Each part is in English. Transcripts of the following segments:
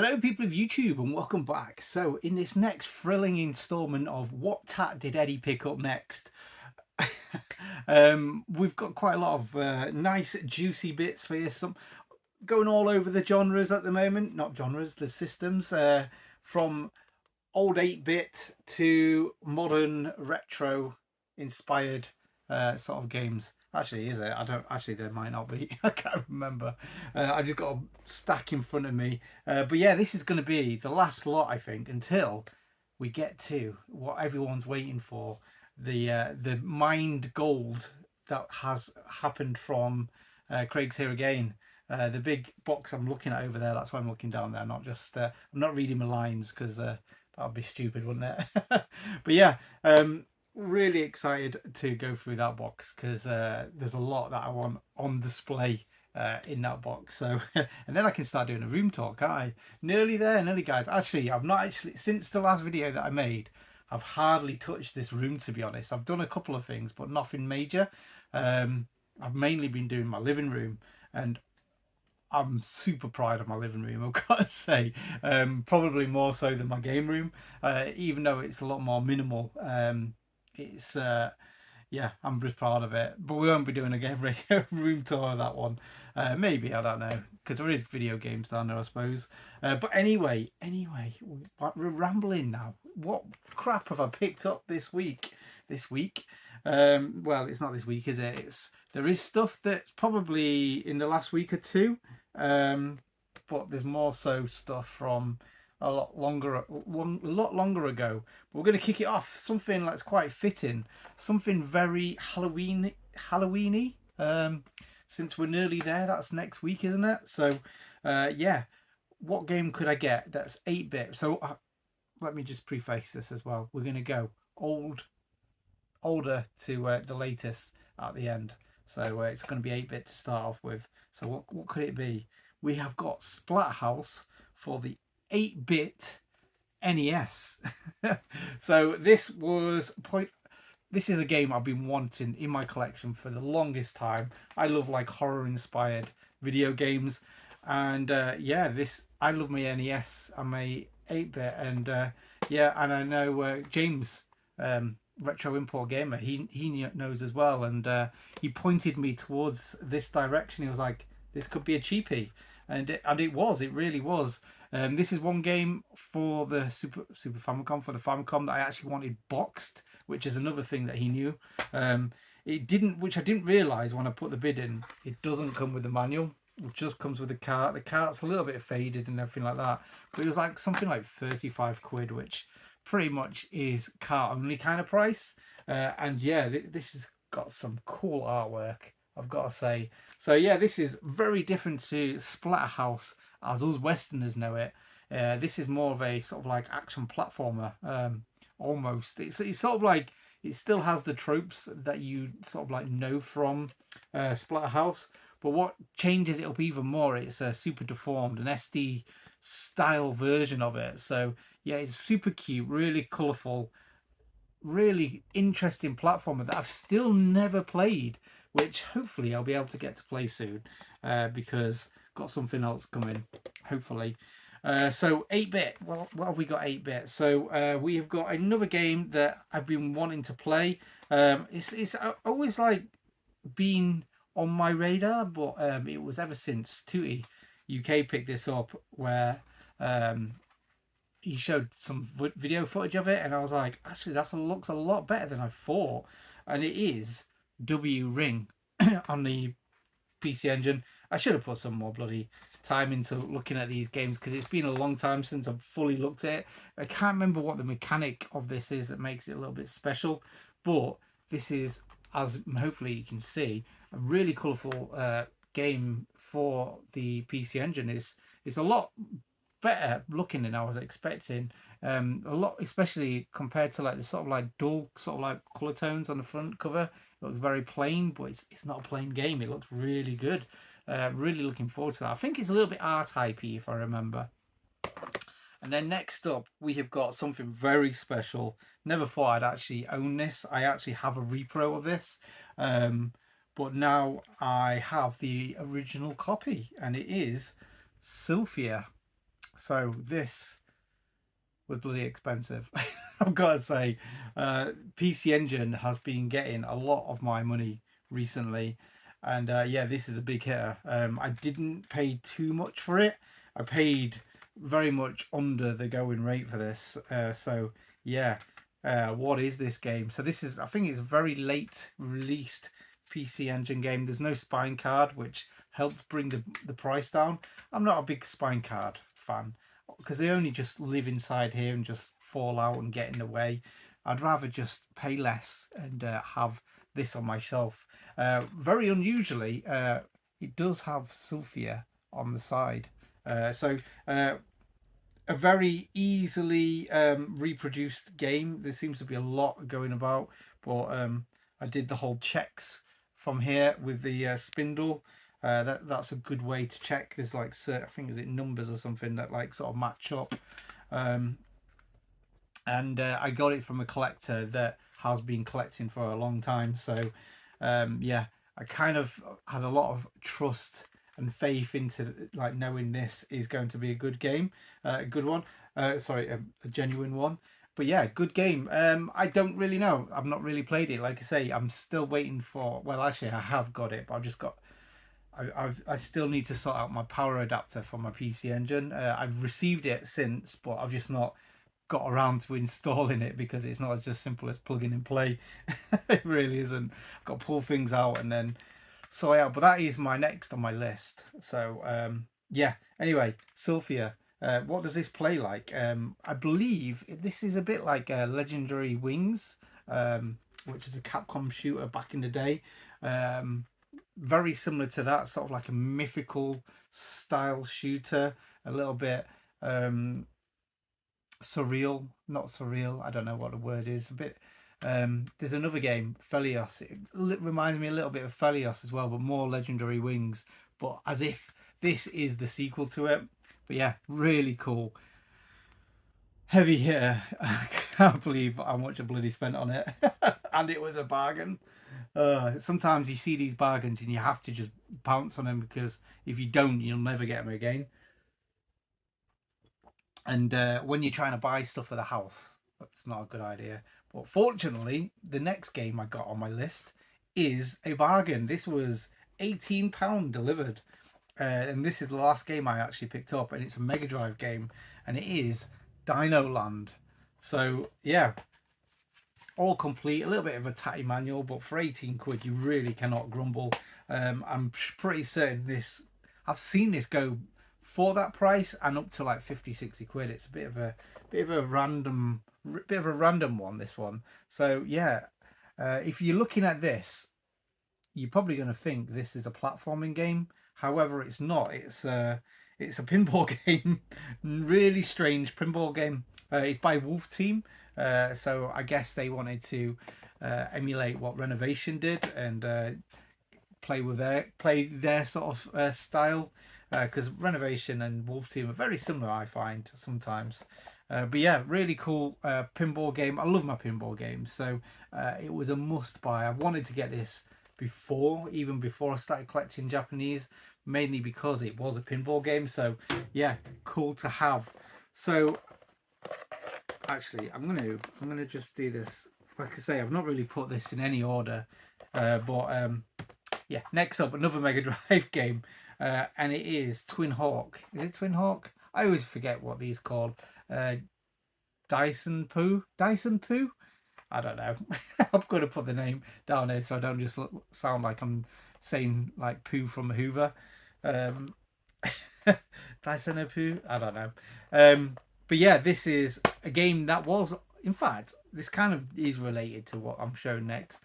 Hello people of YouTube and welcome back. So in this next thrilling installment of What Tat Did Eddie Pick Up Next, we've got quite a lot of nice juicy bits for you. Some going all over the genres at the moment. Not genres, the systems. From old 8-bit to modern retro inspired sort of games. Actually, is it? I don't. Actually, there might not be. I can't remember. I just got a stack in front of me. But yeah, this is going to be the last lot, I think, until we get to what everyone's waiting for: the mind gold that has happened from Craig's Here Again. The big box I'm looking at over there. That's why I'm looking down there. Not just. I'm not reading my lines because that would be stupid, wouldn't it? But yeah. Really excited to go through that box because there's a lot that I want on display in that box. So and then I can start doing a room tour, can't I? Nearly there, nearly, guys. Actually, I've not actually, since the last video that I made, I've hardly touched this room, to be honest. I've done a couple of things but nothing major. I've mainly been doing my living room, and I'm super proud of my living room, I've got to say. Probably more so than my game room, even though it's a lot more minimal. It's yeah, I'm just proud of it. But we won't be doing a room tour of that one. Maybe, I don't know, because there is video games down there, I suppose. But anyway, we're rambling now. What crap have I picked up this week? Well, it's not this week, is it? There is stuff that's probably in the last week or two, but there's more so stuff from a lot longer ago. But we're going to kick it off. Something that's quite fitting. Something very Halloweeny. Since we're nearly there, that's next week, isn't it? So, yeah. What game could I get that's 8-bit? So let me just preface this as well. We're going to go older to the latest at the end. So it's going to be 8-bit to start off with. So what could it be? We have got Splathouse for the 8-bit NES. So this is a game I've been wanting in my collection for the longest time. I love like horror inspired video games, and yeah, I love my NES and my 8-bit, and yeah, and I know James, Retro Import Gamer, he knows as well, and he pointed me towards this direction. He was like, this could be a cheapie, and it was. It really was. This is one game for the Super Famicom, for the Famicom, that I actually wanted boxed, which is another thing that he knew. It didn't, which I didn't realise when I put the bid in. It doesn't come with the manual. It just comes with the cart. The cart's a little bit faded and everything like that. But it was like something like 35 quid, which pretty much is cart only kind of price. And yeah, this has got some cool artwork, I've got to say. So yeah, this is very different to Splatterhouse as us Westerners know it. This is more of a sort of like action platformer, almost. It's sort of like, it still has the tropes that you sort of like know from Splatterhouse, but what changes it up even more, it's a super deformed, an SD style version of it. So yeah, it's super cute, really colourful, really interesting platformer that I've still never played, which hopefully I'll be able to get to play soon, because got something else coming, hopefully. So 8-bit, well, what have we got 8-bit? So we have got another game that I've been wanting to play. It's always like been on my radar, but it was ever since Tootie UK picked this up, where he showed some video footage of it, and I was like, actually, looks a lot better than I thought. And it is W Ring on the PC Engine. I should have put some more bloody time into looking at these games, because it's been a long time since I've fully looked at it. I can't remember what the mechanic of this is that makes it a little bit special, but this is, as hopefully you can see, a really colourful game for the PC Engine. It's a lot better looking than I was expecting. A lot, especially compared to like the sort of like dull sort of like color tones on the front cover. It looks very plain, but it's not a plain game. It looks really good. Really looking forward to that. I think it's a little bit R-typey, if I remember. And then next up, we have got something very special. Never thought I'd actually own this. I actually have a repro of this, but now I have the original copy, and it is Sylphia. So this was bloody expensive. I've got to say, PC Engine has been getting a lot of my money recently, and yeah, this is a big hitter. I didn't pay too much for it. I paid very much under the going rate for this. So yeah, what is this game? So this is, I think it's a very late released PC Engine game. There's no spine card, which helped bring the price down. I'm not a big spine card fan because they only just live inside here and just fall out and get in the way. I'd rather just pay less and have this on my shelf. Very unusually, it does have sulfur on the side. So a very easily reproduced game. There seems to be a lot going about, but I did the whole checks from here with the spindle. That's a good way to check. There's like I think is it numbers or something that like sort of match up. And I got it from a collector that has been collecting for a long time. So yeah, I kind of had a lot of trust and faith into like knowing this is going to be a good game, a good one. Sorry, a genuine one. But yeah, good game. I don't really know. I've not really played it. Like I say, I'm still waiting for. Well, actually, I have got it, but I've just got. I still need to sort out my power adapter for my PC Engine. I've received it since, but I've just not got around to installing it because it's not as just simple as plug in and play. It really isn't. I've got to pull things out and then sort out. But that is my next on my list. So yeah. Anyway, Sulfia. What does this play like? I believe this is a bit like Legendary Wings, which is a Capcom shooter back in the day. Very similar to that, sort of like a mythical style shooter, a little bit surreal, not surreal, I don't know what the word is, a bit there's another game, Felios. It reminds me a little bit of Felios as well, but more Legendary Wings, but as if this is the sequel to it. But yeah, really cool. Heavy hitter. I can't believe how much I bloody spent on it. And it was a bargain. Sometimes you see these bargains and you have to just pounce on them because if you don't, you'll never get them again. And when you're trying to buy stuff for the house, that's not a good idea. But fortunately, the next game I got on my list is a bargain. This was £18 delivered. And this is the last game I actually picked up, and it's a Mega Drive game, and it is Dino Land. So yeah, all complete, a little bit of a tatty manual, but for 18 quid you really cannot grumble. I'm pretty certain this, I've seen this go for that price and up to like 50-60 quid. It's a bit of a random one, this one. So yeah, if you're looking at this, you're probably going to think this is a platforming game. However, it's not. It's a pinball game. Really strange pinball game. It's by Wolf Team. So I guess they wanted to emulate what Renovation did and play their sort of style. Because Renovation and Wolf Team are very similar, I find sometimes. But yeah, really cool pinball game. I love my pinball games, so it was a must buy. I wanted to get this even before I started collecting Japanese, mainly because it was a pinball game. So yeah, cool to have. So actually, I'm gonna just do this. Like I say, I've not really put this in any order, but yeah. Next up, another Mega Drive game, and it is Twin Hawk. Is it Twin Hawk? I always forget what these called. Dyson Poo. I don't know. I'm going to put the name down here so I don't just sound like I'm saying like poo from Hoover. Dyson Poo? I don't know. But yeah, this is a game that was, in fact, this kind of is related to what I'm showing next.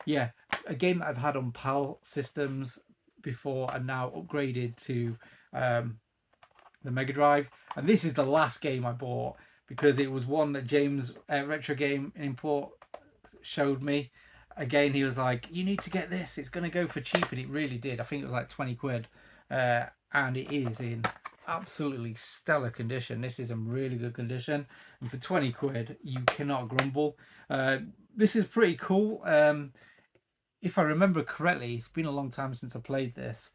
Yeah, a game that I've had on PAL systems before and now upgraded to the Mega Drive. And this is the last game I bought because it was one that James Retro Game Import showed me. Again, he was like, you need to get this, it's going to go for cheap, and it really did. I think it was like 20 quid, and it is in absolutely stellar condition. This is in really good condition, and for 20 quid you cannot grumble. This is pretty cool. If I remember correctly, it's been a long time since I played this.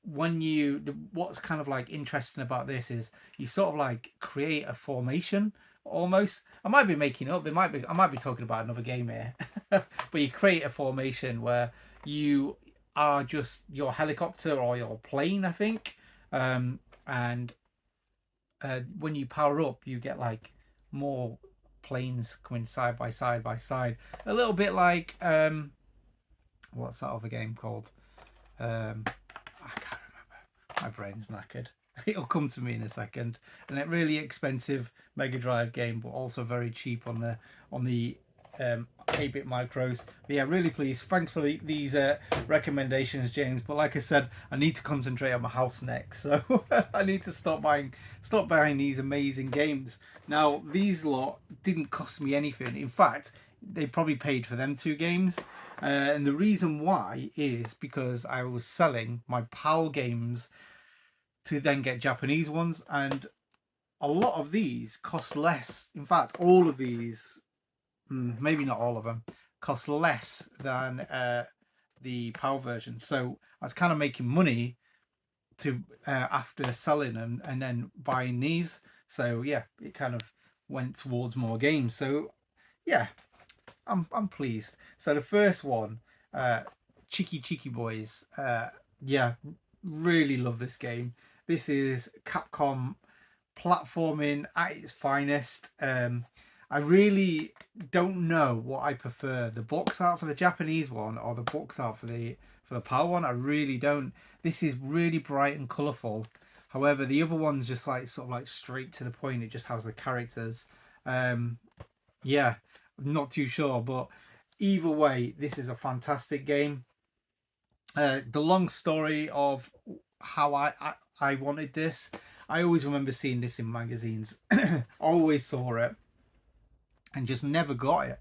when you what's kind of like interesting about this is you sort of like create a formation almost. I might be making up. I might be talking about another game here, but you create a formation where you are just your helicopter or your plane, I think, and when you power up, you get like more planes coming side by side by side. A little bit like what's that other game called? I can't remember. My brain's knackered. It'll come to me in a second. And a really expensive Mega Drive game, but also very cheap on the 8-bit micros. But yeah, really pleased. Thanks for these recommendations, James. But like I said, I need to concentrate on my house next, so I need to stop buying these amazing games. Now, these lot didn't cost me anything. In fact, they probably paid for them 2 games. And the reason why is because I was selling my PAL games to then get Japanese ones, and a lot of these cost less. In fact, all of these, maybe not all of them, cost less than the PAL version. So I was kind of making money to after selling and then buying these. So yeah, it kind of went towards more games. So yeah, I'm pleased. So the first one, Cheeky Boys. Yeah, really love this game. This is Capcom platforming at its finest. I really don't know what I prefer, the box art for the Japanese one or the box art for the PAL one. I really don't. This is really bright and colourful. However, the other one's just like sort of like straight to the point. It just has the characters. Yeah, I'm not too sure, but either way, this is a fantastic game. The long story of how I wanted this, I always remember seeing this in magazines. Always saw it and just never got it.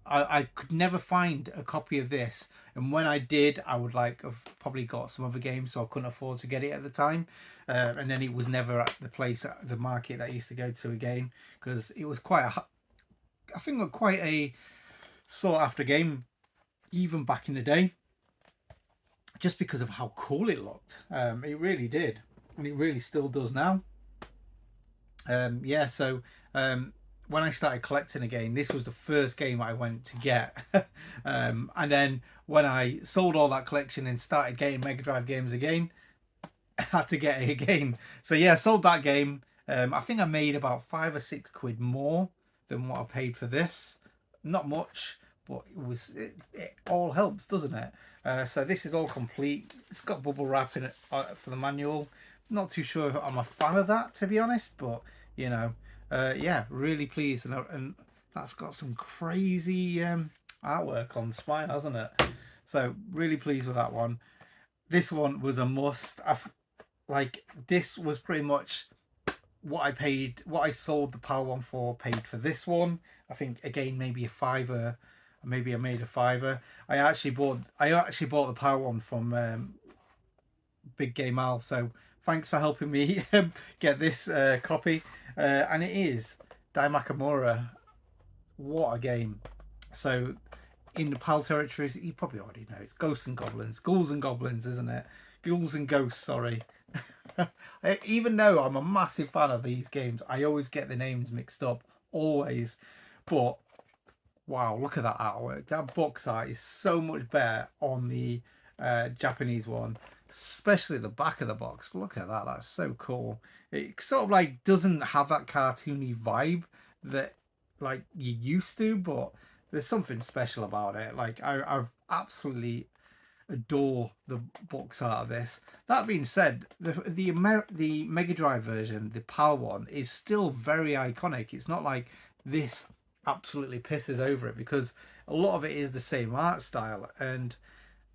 I could never find a copy of this, and when I did, I would like have probably got some other games, so I couldn't afford to get it at the time. And then it was never at the place at the market that I used to go to again, because it was I think quite a sought after game even back in the day, just because of how cool it looked. It really did, and it really still does now. Yeah, so when I started collecting again, this was the first game I went to get. And then when I sold all that collection and started getting Mega Drive games again, I had to get it again. So yeah, I sold that game. I think I made about £5 or £6 more than what I paid for this. Not much, but it all helps, doesn't it? So this is all complete. It's got bubble wrap in it for the manual. Not too sure if I'm a fan of that, to be honest, but you know, yeah, really pleased. And that's got some crazy artwork on the spine, hasn't it? So really pleased with that one. This one was a must. Like, this was pretty much what I paid, what I sold the PAL one for, paid for this one. I think again maybe a £5, maybe I made a £5. I actually bought the PAL one from Big Game Al. So thanks for helping me get this copy. And it is Dai Makamura. What a game! So in the PAL territories, you probably already know it's Ghouls and Goblins, isn't it? Ghouls and Ghosts, sorry. Even though I'm a massive fan of these games, I always get the names mixed up, always. But wow, look at that artwork. That box art is so much better on the Japanese one, especially the back of the box. Look at that, that's so cool. It sort of like doesn't have that cartoony vibe that like you used to, but there's something special about it. Like I've absolutely adore the box art of this. That being said, the Mega Drive version, the PAL one, is still very iconic. It's not like this absolutely pisses over it, because a lot of it is the same art style, and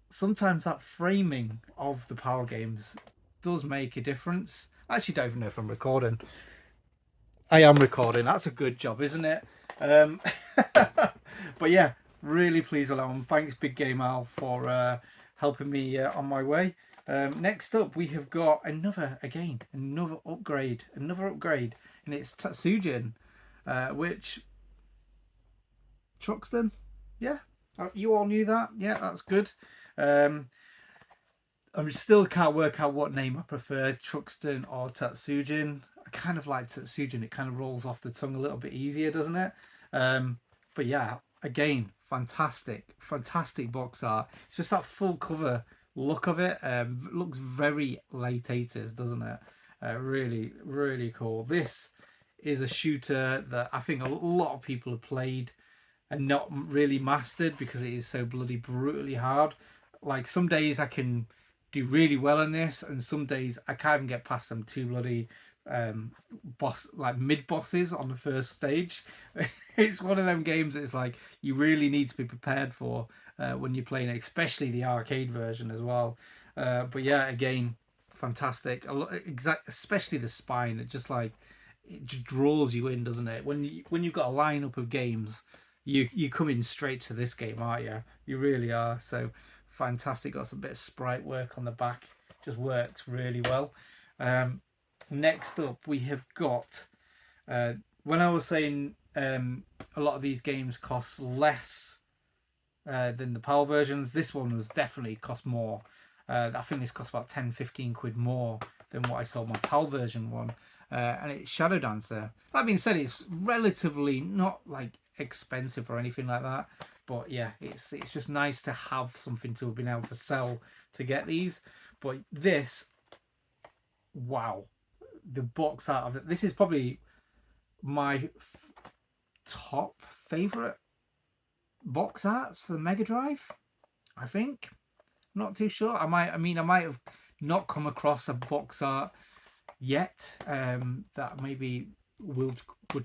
sometimes that framing of the PAL games does make a difference. I actually don't even know if I'm recording. I am recording. That's a good job, isn't it? But yeah, really pleased with that one. Thanks, Big Game Al, for helping me on my way. Next up, we have got another upgrade, and it's Tatsujin, which Truxton, yeah, you all knew that. Yeah, that's good. I still can't work out what name I prefer, Truxton or Tatsujin. I kind of like Tatsujin. It kind of rolls off the tongue a little bit easier, doesn't it? But yeah, again, fantastic box art. It's just that full cover look of it. Looks very late 80s, doesn't it? Really cool. This is a shooter that I think a lot of people have played and not really mastered because it is so bloody brutally hard. Like some days I can do really well in this, and some days I can't even get past them two bloody mid bosses on the first stage. It's one of them games that it's like you really need to be prepared for when you're playing it, especially the arcade version as well. But yeah, again, fantastic. Especially the spine. It just draws you in, doesn't it? When you've got a lineup of games, you come in straight to this game, aren't you? You really are. So fantastic. Got some bit of sprite work on the back. Just works really well. Next up, we have got. When I was saying a lot of these games cost less than the PAL versions, this one was definitely cost more. I think this cost about 10-15 quid more than what I saw my PAL version one. And it's Shadow Dancer. That being said, it's relatively not like expensive or anything like that. But yeah, it's just nice to have something to have been able to sell to get these. But this, wow, the box art of it. This is probably my top favourite box arts for the Mega Drive, I think. I'm not too sure. I might have not come across a box art yet that maybe would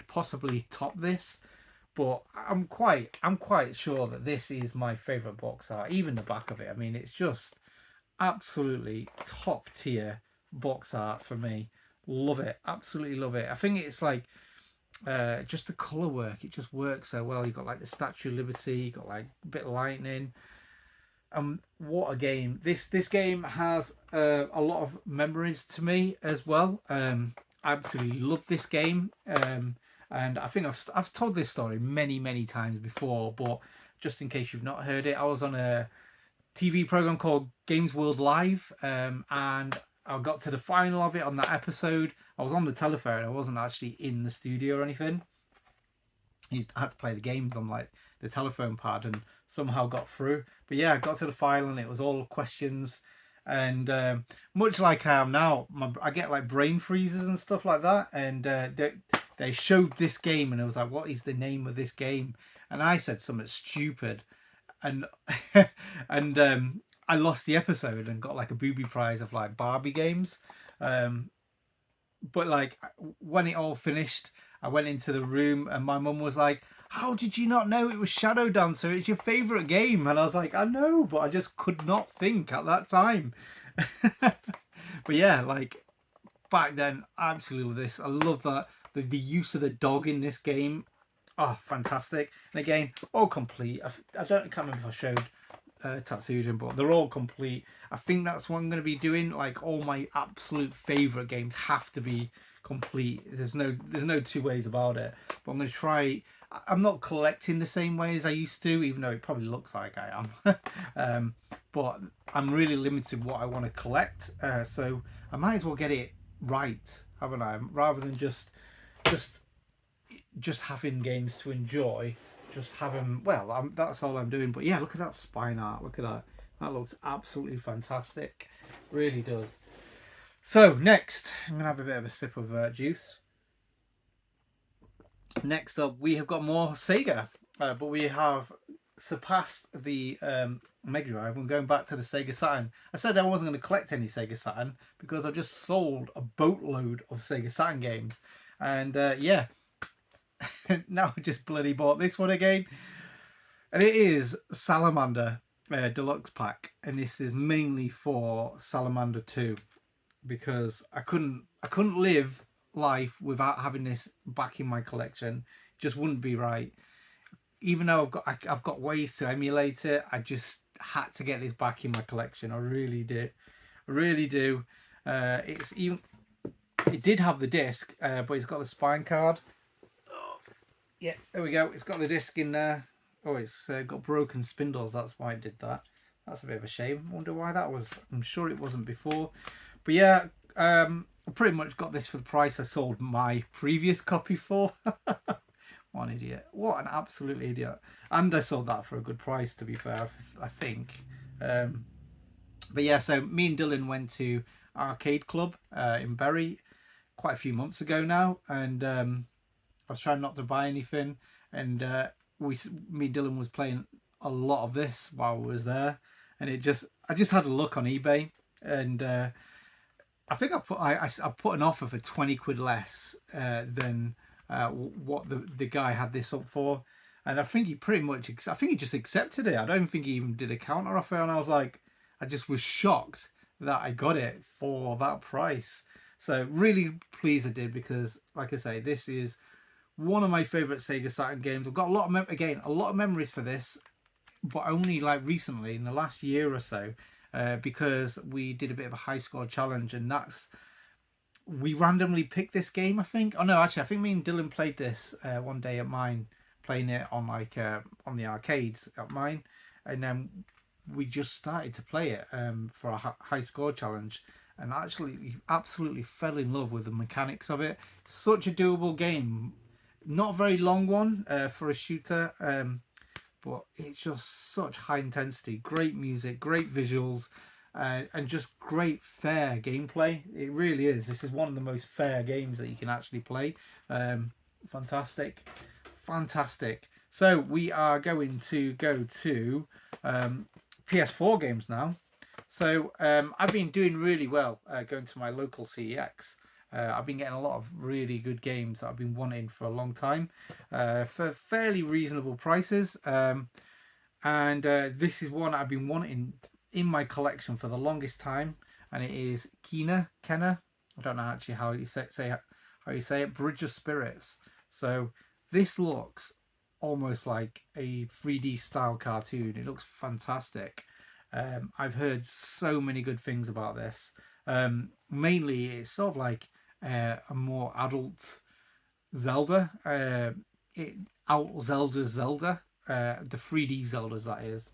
possibly top this, but I'm quite sure that this is my favourite box art. Even the back of it, I mean, it's just absolutely top tier box art for me. Love it, absolutely love it. I think it's like just the colour work, it just works so well. You've got like the Statue of Liberty, you've got like a bit of lightning. What a game. This game has a lot of memories to me as well. I absolutely love this game. And I think I've told this story many times before, but just in case you've not heard it, I was on a TV program called Games World Live, and I got to the final of it on that episode. I was on the telephone. I wasn't actually in the studio or anything. I had to play the games on like the telephone pad and somehow got through. But yeah, I got to the final and it was all questions. And much like I am now, I get like brain freezes and stuff like that. And they showed this game and it was like, what is the name of this game? And I said something stupid. And and I lost the episode and got like a booby prize of like Barbie games. But like when it all finished, I went into the room and my mum was like, how did you not know it was Shadow Dancer? It's your favourite game. And I was like, I know, but I just could not think at that time. But yeah, like back then, absolutely this. I love that. The use of the dog in this game. Oh, fantastic. And again, all complete. I can't remember if I showed Tatsujin, but they're all complete. I think that's what I'm going to be doing. Like all my absolute favourite games have to be complete. There's no two ways about it. But I'm going to try. I'm not collecting the same way as I used to, even though it probably looks like I am. But I'm really limited what I want to collect. So I might as well get it right, haven't I? Rather than just having games to enjoy, just having, well, that's all I'm doing. But yeah, look at that spine art. Look at that. That looks absolutely fantastic. Really does. So next, I'm going to have a bit of a sip of juice. Next up, we have got more Sega, but we have surpassed the Mega Drive. I'm going back to the Sega Saturn. I said I wasn't going to collect any Sega Saturn because I just sold a boatload of Sega Saturn games. And yeah, now I just bloody bought this one again. And it is Salamander Deluxe Pack. And this is mainly for Salamander 2. Because I couldn't live life without having this back in my collection. It just wouldn't be right. Even though I've got ways to emulate it, I just had to get this back in my collection. I really did. I really do. It did have the disc, but it's got the spine card. Oh, yeah, there we go. It's got the disc in there. Oh, it's got broken spindles. That's why it did that. That's a bit of a shame. I wonder why that was. I'm sure it wasn't before. But yeah, I pretty much got this for the price I sold my previous copy for. What an idiot. What an absolute idiot. And I sold that for a good price, to be fair, I think. But yeah, so me and Dylan went to Arcade Club in Bury quite a few months ago now. And I was trying not to buy anything. And me and Dylan was playing a lot of this while I was there. And I just had a look on eBay. And I think I put an offer for 20 quid less than what the guy had this up for, and I think he I think he just accepted it. I don't think he even did a counter offer, and I just was shocked that I got it for that price. So really pleased I did, because like I say, this is one of my favorite Sega Saturn games. I've got a lot of a lot of memories for this, but only like recently in the last year or so, because we did a bit of a high score challenge, and we randomly picked this game. I think. Oh no, actually, I think me and Dylan played this one day at mine, playing it on on the arcades at mine, and then we just started to play it for a high score challenge, and actually absolutely fell in love with the mechanics of it. Such a doable game, not a very long one for a shooter. But it's just such high intensity, great music, great visuals, and just great fair gameplay. It really is. This is one of the most fair games that you can actually play. Fantastic, fantastic. So we are going to go to PS4 games now. So I've been doing really well going to my local CEX. I've been getting a lot of really good games that I've been wanting for a long time for fairly reasonable prices. And this is one I've been wanting in my collection for the longest time, and it is Kenna. I don't know actually how you say how you say it. Bridge of Spirits. So this looks almost like a 3D style cartoon. It looks fantastic. I've heard so many good things about this. Mainly, it's sort of like a more adult Zelda. Out Zelda. The 3D Zeldas, that is.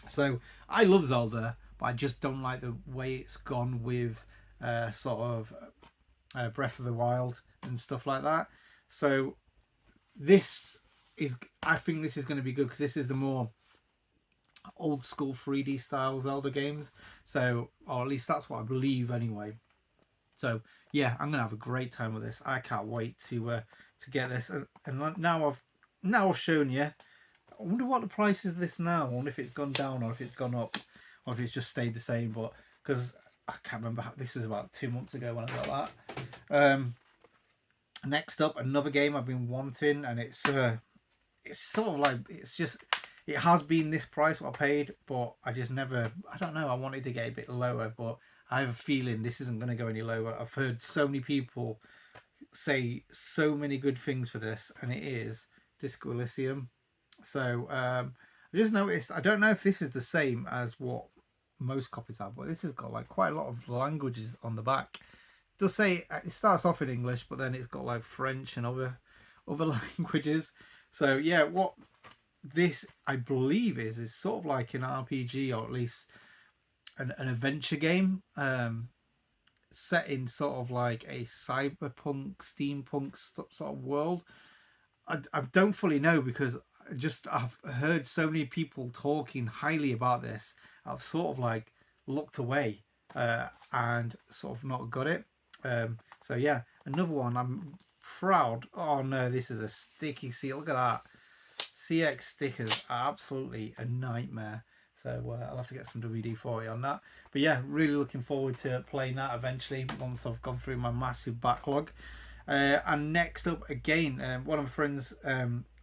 So I love Zelda, but I just don't like the way it's gone with sort of Breath of the Wild and stuff like that. So I think this is going to be good, because this is the more old school 3D style Zelda games. So, or at least that's what I believe anyway. So yeah, I'm gonna have a great time with this. I can't wait to get this. And now I've shown you. I wonder what the price is this now. I wonder if it's gone down or if it's gone up, or if it's just stayed the same. But because I can't remember, this was about 2 months ago when I got that. Next up, another game I've been wanting, and it's sort of like, it has been this price what I paid, but I just never. I don't know. I wanted to get a bit lower, but I have a feeling this isn't going to go any lower. I've heard so many people say so many good things for this, and it is Disco Elysium. So I just noticed, I don't know if this is the same as what most copies have, but this has got like quite a lot of languages on the back. It does say it starts off in English, but then it's got like French and other languages. So yeah, what this I believe is sort of like an RPG, or at least an adventure game, set in sort of like a cyberpunk, steampunk sort of world. I don't fully know, because I've heard so many people talking highly about this. I've sort of like looked away and sort of not got it. So yeah, another one I'm proud. Oh no, this is a sticky seal. Look at that. CX stickers are absolutely a nightmare. So I'll have to get some WD-40 on that. But yeah, really looking forward to playing that eventually once I've gone through my massive backlog. And next up, again, one of my friends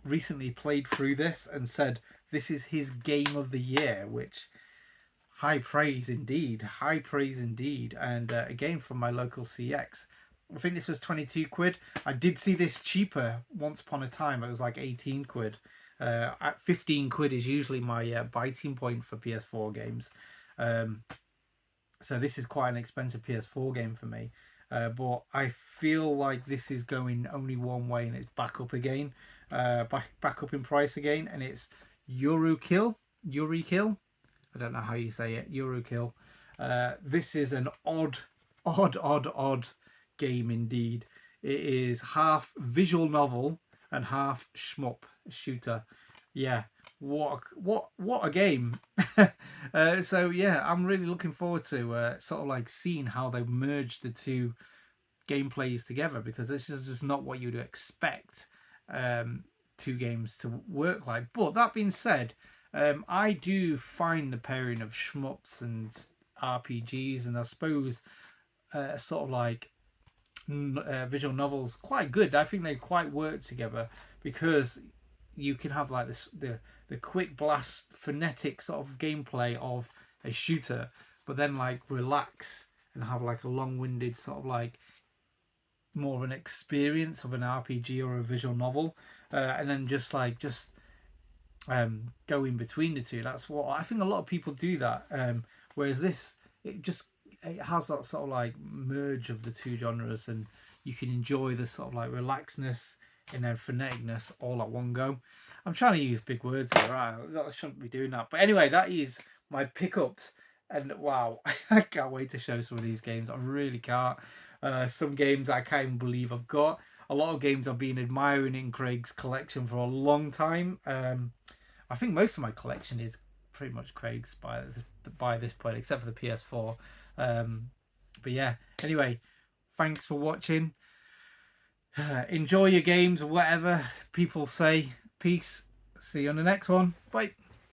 recently played through this and said this is his game of the year, which high praise indeed. High praise indeed. And again, from my local CX. I think this was 22 quid. I did see this cheaper once upon a time. It was like 18 quid. At 15 quid is usually my biting point for PS4 games. So this is quite an expensive PS4 game for me. But I feel like this is going only one way, and it's back up again. Back up in price again. And it's Yuri Kill. I don't know how you say it. Eurokill. This is an odd game indeed. It is half visual novel and half shmup shooter. Yeah, what a game. So yeah, I'm really looking forward to sort of like seeing how they merge the two gameplays together, because this is just not what you'd expect two games to work like. But that being said, I do find the pairing of shmups and RPGs, and I suppose sort of like visual novels quite good. I think they quite work together, because you can have like this the quick blast frenetic sort of gameplay of a shooter, but then like relax and have like a long-winded sort of like more of an experience of an RPG or a visual novel, and then just go in between the two. That's what I think a lot of people do that. Whereas this, it has that sort of like merge of the two genres, and you can enjoy the sort of like relaxedness and then freneticness all at one go. I'm trying to use big words here, right? I shouldn't be doing that. But anyway, that is my pickups. And wow, I can't wait to show some of these games. I really can't. Some games I can't even believe I've got. A lot of games I've been admiring in Craig's collection for a long time. I think most of my collection is pretty much Craig's by this point, except for the PS4. But yeah, anyway, thanks for watching. Enjoy your games, whatever people say. Peace. See you on the next one. Bye.